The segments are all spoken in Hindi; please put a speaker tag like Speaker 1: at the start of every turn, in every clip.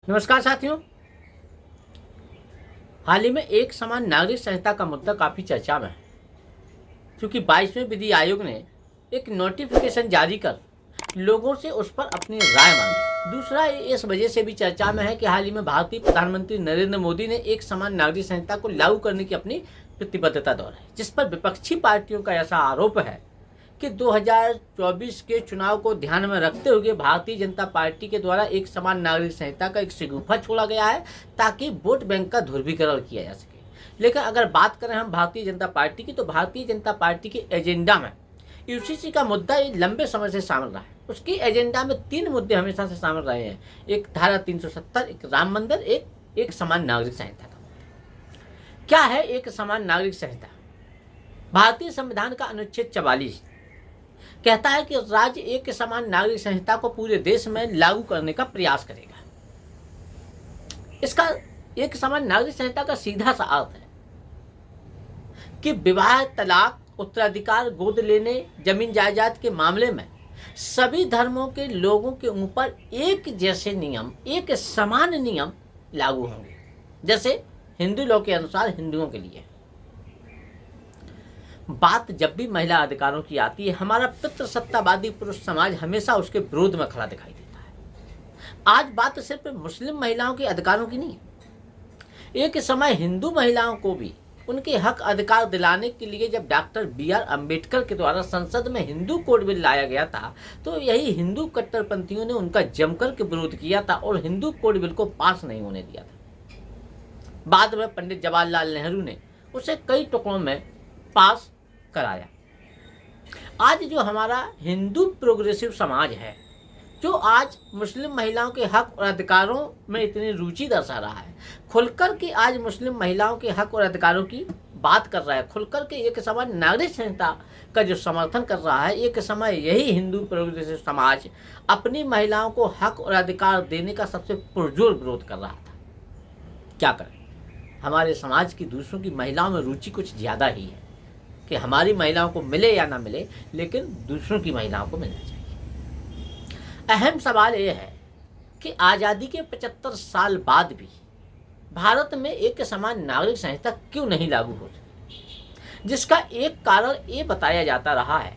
Speaker 1: नमस्कार साथियों। हाल ही में एक समान नागरिक संहिता का मुद्दा काफी चर्चा में है, क्योंकि 22वें विधि आयोग ने एक नोटिफिकेशन जारी कर लोगों से उस पर अपनी राय मांगी। दूसरा ये इस वजह से भी चर्चा में है कि हाल ही में भारतीय प्रधानमंत्री नरेंद्र मोदी ने एक समान नागरिक संहिता को लागू करने की अपनी प्रतिबद्धता दोहराई, जिस पर विपक्षी पार्टियों का ऐसा आरोप है कि 2024 के चुनाव को ध्यान में रखते हुए भारतीय जनता पार्टी के द्वारा एक समान नागरिक संहिता का एक शगुफा छोड़ा गया है, ताकि वोट बैंक का ध्रुवीकरण किया जा सके। लेकिन अगर बात करें हम भारतीय जनता पार्टी की, तो भारतीय जनता पार्टी के एजेंडा में यूसीसी का मुद्दा ये लंबे समय से शामिल रहा है। उसकी एजेंडा में 3 मुद्दे हमेशा से शामिल रहे हैं: एक धारा 370, एक राम मंदिर, एक समान नागरिक संहिता का मुद्दा। क्या है एक समान नागरिक संहिता? भारतीय संविधान का अनुच्छेद 44 कहता है कि राज्य एक समान नागरिक संहिता को पूरे देश में लागू करने का प्रयास करेगा। इसका एक समान नागरिक संहिता का सीधा सा अर्थ है कि विवाह, तलाक, उत्तराधिकार, गोद लेने, जमीन जायदाद के मामले में सभी धर्मों के लोगों के ऊपर एक जैसे नियम, एक समान नियम लागू होंगे, जैसे हिंदू लॉ के अनुसार हिंदुओं के लिए। बात जब भी महिला अधिकारों की आती है, हमारा पितृसत्तावादी पुरुष समाज हमेशा उसके विरोध में खड़ा दिखाई देता है। आज बात सिर्फ मुस्लिम महिलाओं के अधिकारों की नहीं है। एक समय हिंदू महिलाओं को भी उनके हक अधिकार दिलाने के लिए जब डॉक्टर BR अम्बेडकर के द्वारा संसद में हिंदू कोड बिल लाया गया था, तो यही हिंदू कट्टरपंथियों ने उनका जमकर के विरोध किया था और हिंदू कोड बिल को पास नहीं होने दिया था। बाद में पंडित जवाहरलाल नेहरू ने उसे कई टुकड़ों में पास कराया। आज जो हमारा हिंदू प्रोग्रेसिव समाज है, जो आज मुस्लिम महिलाओं के हक और अधिकारों में इतनी रुचि दर्शा रहा है, खुलकर के आज मुस्लिम महिलाओं के हक और अधिकारों की बात कर रहा है, खुलकर के एक समान नागरिक संहिता का जो समर्थन कर रहा है, एक समय यही हिंदू प्रोग्रेसिव समाज अपनी महिलाओं को हक और अधिकार देने का सबसे पुरजोर विरोध कर रहा था। क्या करें, हमारे समाज की दूसरों की महिलाओं में रुचि कुछ ज्यादा ही है कि हमारी महिलाओं को मिले या ना मिले, लेकिन दूसरों की महिलाओं को मिलना चाहिए। अहम सवाल यह है कि आज़ादी के 75 साल बाद भी भारत में एक समान नागरिक संहिता क्यों नहीं लागू हो सकी, जिसका एक कारण ये बताया जाता रहा है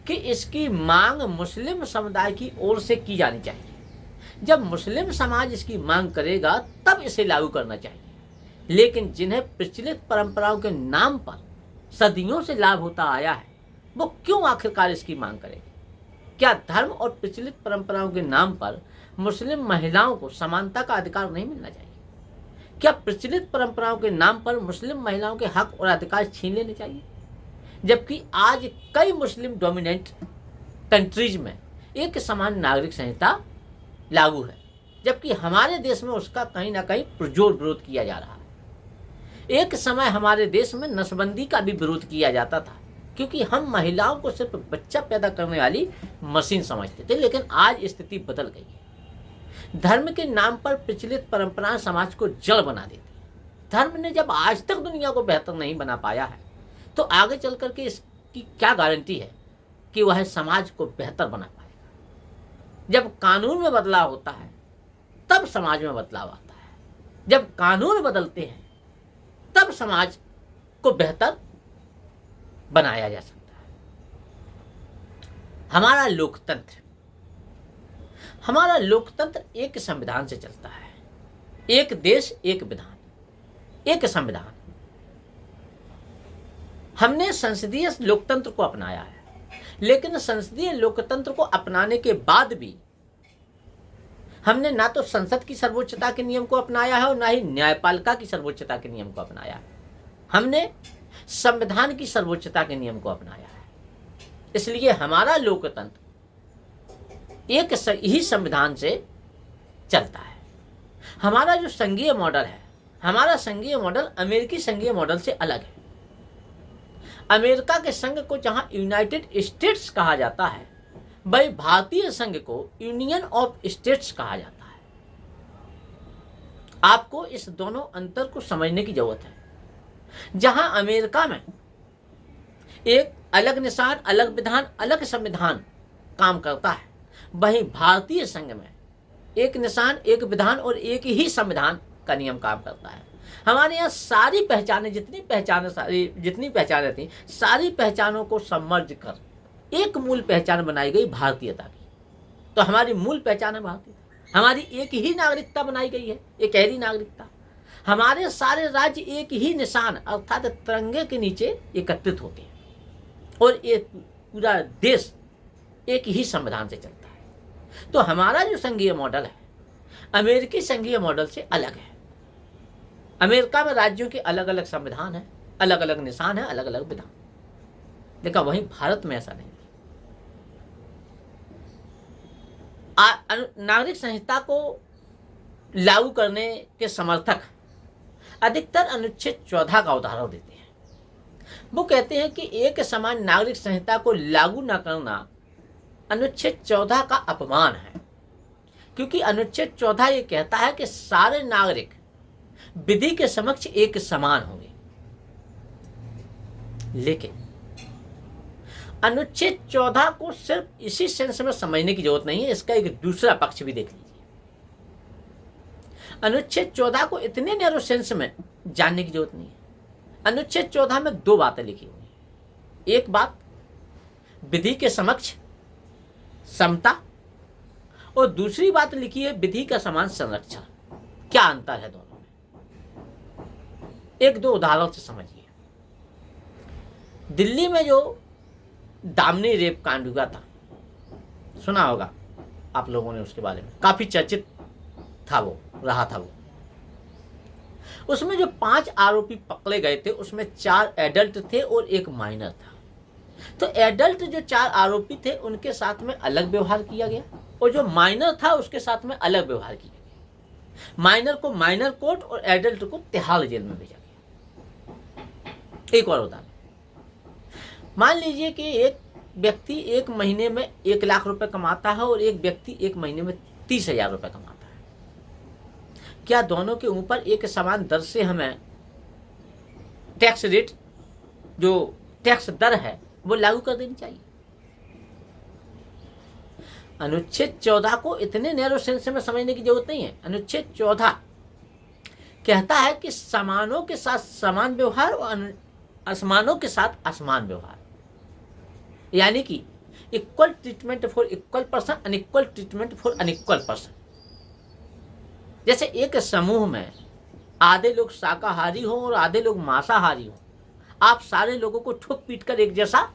Speaker 1: कि इसकी मांग मुस्लिम समुदाय की ओर से की जानी चाहिए। जब मुस्लिम समाज इसकी मांग करेगा तब इसे लागू करना चाहिए। लेकिन जिन्हें प्रचलित परंपराओं के नाम पर सदियों से लाभ होता आया है, वो क्यों आखिरकार इसकी मांग करेंगे? क्या धर्म और प्रचलित परंपराओं के नाम पर मुस्लिम महिलाओं को समानता का अधिकार नहीं मिलना चाहिए? क्या प्रचलित परंपराओं के नाम पर मुस्लिम महिलाओं के हक और अधिकार छीन लेने चाहिए? जबकि आज कई मुस्लिम डोमिनेंट कंट्रीज में एक समान नागरिक संहिता लागू है, जबकि हमारे देश में उसका कहीं ना कहीं पुरजोर विरोध किया जा रहा है। एक समय हमारे देश में नसबंदी का भी विरोध किया जाता था, क्योंकि हम महिलाओं को सिर्फ बच्चा पैदा करने वाली मशीन समझते थे। लेकिन आज स्थिति बदल गई है। धर्म के नाम पर प्रचलित परंपराएं समाज को जड़ बना देती है। धर्म ने जब आज तक दुनिया को बेहतर नहीं बना पाया है, तो आगे चल करके इसकी क्या गारंटी है कि वह समाज को बेहतर बना पाएगा? जब कानून में बदलाव होता है तब समाज में बदलाव आता है। जब कानून बदलते हैं तब समाज को बेहतर बनाया जा सकता है। हमारा लोकतंत्र एक संविधान से चलता है। एक देश, एक विधान, एक संविधान। हमने संसदीय लोकतंत्र को अपनाया है, लेकिन संसदीय लोकतंत्र को अपनाने के बाद भी हमने ना तो संसद की सर्वोच्चता के नियम को अपनाया है और ना ही न्यायपालिका की सर्वोच्चता के नियम को अपनाया है। हमने संविधान की सर्वोच्चता के नियम को अपनाया है। इसलिए हमारा लोकतंत्र एक ही संविधान से चलता है। हमारा जो संघीय मॉडल है, हमारा संघीय मॉडल अमेरिकी संघीय मॉडल से अलग है। अमेरिका के संघ को जहां यूनाइटेड स्टेट्स कहा जाता है, वही भारतीय संघ को यूनियन ऑफ स्टेट्स कहा जाता है। आपको इस दोनों अंतर को समझने की जरूरत है। जहां अमेरिका में एक अलग निशान, अलग विधान, अलग संविधान काम करता है, वहीं भारतीय संघ में एक निशान, एक विधान और एक ही संविधान का नियम काम करता है। हमारे यहाँ सारी पहचानें, जितनी पहचानें थी, सारी पहचानों को सम्मर्ज कर एक मूल पहचान बनाई गई भारतीयता की। तो हमारी मूल पहचान है भारतीय, हमारी एक ही नागरिकता बनाई गई है, एक गहरी नागरिकता। हमारे सारे राज्य एक ही निशान अर्थात तिरंगे के नीचे एकत्रित होते हैं और एक पूरा देश एक ही संविधान से चलता है। तो हमारा जो संघीय मॉडल है अमेरिकी संघीय मॉडल से अलग है। अमेरिका में राज्यों के अलग अलग संविधान है, अलग अलग निशान है, अलग अलग विधान, लेकिन वहीं भारत में ऐसा नहीं। नागरिक संहिता को लागू करने के समर्थक अधिकतर अनुच्छेद 14 का उदाहरण देते हैं। वो कहते हैं कि एक समान नागरिक संहिता को लागू न करना अनुच्छेद 14 का अपमान है, क्योंकि अनुच्छेद 14 ये कहता है कि सारे नागरिक विधि के समक्ष एक समान होंगे। लेकिन अनुच्छेद 14 को सिर्फ इसी सेंस में समझने की जरूरत नहीं है, इसका एक दूसरा पक्ष भी देख लीजिए। अनुच्छेद 14 को इतने नैरो सेंस में जानने की जरूरत नहीं है। अनुच्छेद 14 में दो बातें लिखी हुई हैं। एक बात विधि के समक्ष समता और दूसरी बात लिखी है विधि का समान संरक्षण। क्या अंतर है दोनों में? एक दो उदाहरण से समझिए। दिल्ली में जो दामिनी रेप कांड हुआ था, सुना होगा आप लोगों ने उसके बारे में, काफी चर्चित था वो, रहा था वो। उसमें जो 5 आरोपी पकड़े गए थे उसमें 4 एडल्ट थे और एक माइनर था। तो एडल्ट जो 4 आरोपी थे उनके साथ में अलग व्यवहार किया गया और जो माइनर था उसके साथ में अलग व्यवहार किया गया। माइनर को माइनर कोर्ट और एडल्ट को तिहाड़ जेल में भेजा गया। एक और उदाहरण, मान लीजिए कि एक व्यक्ति एक महीने में 1 लाख रुपए कमाता है और एक व्यक्ति एक महीने में 30,000 रुपए कमाता है। क्या दोनों के ऊपर एक समान दर से हमें टैक्स रेट, जो टैक्स दर है, वो लागू कर देनी चाहिए? अनुच्छेद 14 को इतने नैरो सेंस में समझने की जरूरत नहीं है। अनुच्छेद 14 कहता है कि समानों के साथ समान व्यवहार और असमानों के साथ असमान व्यवहार, यानी कि equal treatment for equal person, unequal treatment for unequal person. जैसे एक समूह में आधे लोग शाकाहारी हो और आधे लोग मांसाहारी हो, आप सारे लोगों को ठोक पीट कर एक जैसा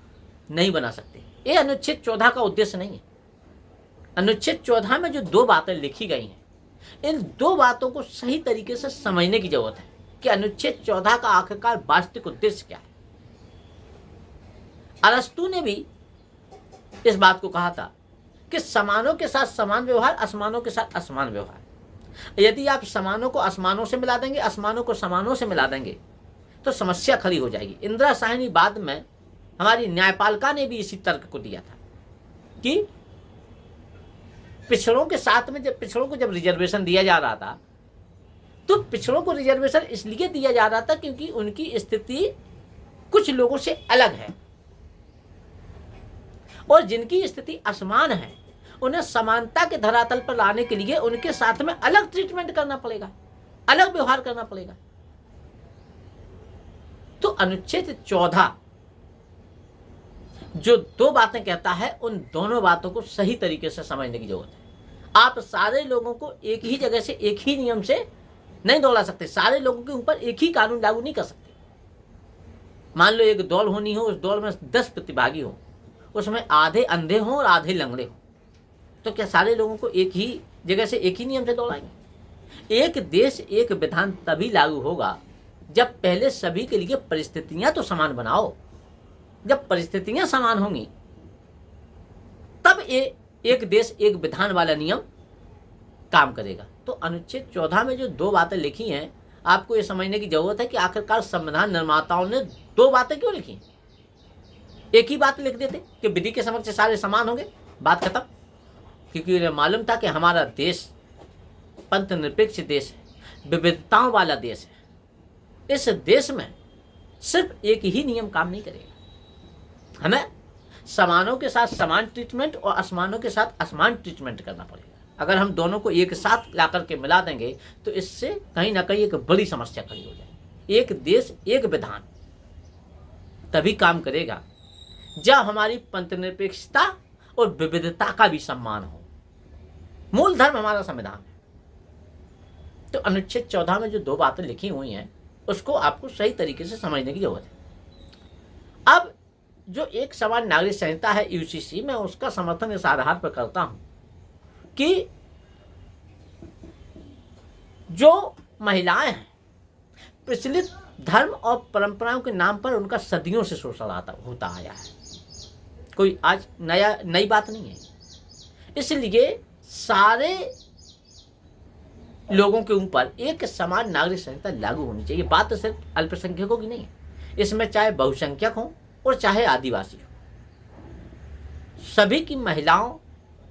Speaker 1: नहीं बना सकते। ये अनुच्छेद 14 का उद्देश्य नहीं है। अनुच्छेद 14 में जो दो बातें लिखी गई हैं, इन दो बातों को सही तरीके से समझने की जरूरत है कि अनुच्छेद 14 का आखिरकार वास्तविक उद्देश्य क्या है। अरस्तु ने भी इस बात को कहा था कि समानों के साथ समान व्यवहार, असमानों के साथ असमान व्यवहार। यदि आप समानों को असमानों से मिला देंगे, असमानों को समानों से मिला देंगे, तो समस्या खड़ी हो जाएगी। इंदिरा साहनी बाद में हमारी न्यायपालिका ने भी इसी तर्क को दिया था कि पिछड़ों के साथ में पिछड़ों को जब रिजर्वेशन दिया जा रहा था, तो पिछड़ों को रिजर्वेशन इसलिए दिया जा रहा था क्योंकि उनकी स्थिति कुछ लोगों से अलग है और जिनकी स्थिति असमान है उन्हें समानता के धरातल पर लाने के लिए उनके साथ में अलग ट्रीटमेंट करना पड़ेगा, अलग व्यवहार करना पड़ेगा। तो अनुच्छेद 14 जो दो बातें कहता है, उन दोनों बातों को सही तरीके से समझने की जरूरत है। आप सारे लोगों को एक ही जगह से एक ही नियम से नहीं दौड़ा सकते, सारे लोगों के ऊपर एक ही कानून लागू नहीं कर सकते। मान लो एक दौड़ होनी हो, उस दौड़ में 10 प्रतिभागी हो, उसमें आधे अंधे हों और आधे लंगड़े हों, तो क्या सारे लोगों को एक ही जगह से एक ही नियम से दौड़ाएंगे? एक देश एक विधान तभी लागू होगा जब पहले सभी के लिए परिस्थितियां तो समान बनाओ। जब परिस्थितियां समान होंगी तब एक देश एक विधान वाला नियम काम करेगा। तो अनुच्छेद 14 में जो दो बातें लिखी हैं, आपको ये समझने की जरूरत है कि आखिरकार संविधान निर्माताओं ने दो बातें क्यों लिखी। एक ही बात लिख देते कि विधि के समक्ष सारे समान होंगे, बात खत्म। क्योंकि उन्हें मालूम था कि हमारा देश पंथ निरपेक्ष देश है, विविधताओं वाला देश है। इस देश में सिर्फ एक ही नियम काम नहीं करेगा, हमें समानों के साथ समान ट्रीटमेंट और असमानों के साथ असमान ट्रीटमेंट करना पड़ेगा। अगर हम दोनों को एक साथ ला करके मिला देंगे तो इससे कहीं ना कहीं एक बड़ी समस्या खड़ी हो जाएगी। एक देश एक विधान तभी काम करेगा जब हमारी पंथनिरपेक्षता और विविधता का भी सम्मान हो। मूल धर्म हमारा संविधान है। तो अनुच्छेद 14 में जो 2 बातें लिखी हुई हैं उसको आपको सही तरीके से समझने की जरूरत है। अब जो एक समान नागरिक संहिता है यूसीसी, मैं उसका समर्थन इस आधार पर करता हूं कि जो महिलाएं हैं प्रचलित धर्म और परंपराओं के नाम पर उनका सदियों से शोषण होता आया है। कोई आज नई बात नहीं है। इसलिए सारे लोगों के ऊपर एक समान नागरिक संहिता लागू होनी चाहिए। बात सिर्फ अल्पसंख्यकों की नहीं है, इसमें चाहे बहुसंख्यक हो और चाहे आदिवासी हो, सभी की महिलाओं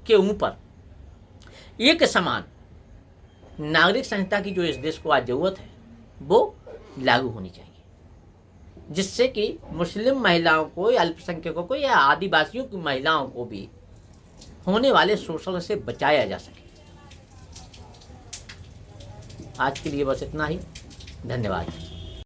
Speaker 1: के ऊपर एक समान नागरिक संहिता की जो इस देश को आज जरूरत है वो लागू होनी चाहिए, जिससे कि मुस्लिम महिलाओं को या अल्पसंख्यकों को या आदिवासियों की महिलाओं को भी होने वाले शोषण से बचाया जा सके। आज के लिए बस इतना ही। धन्यवाद।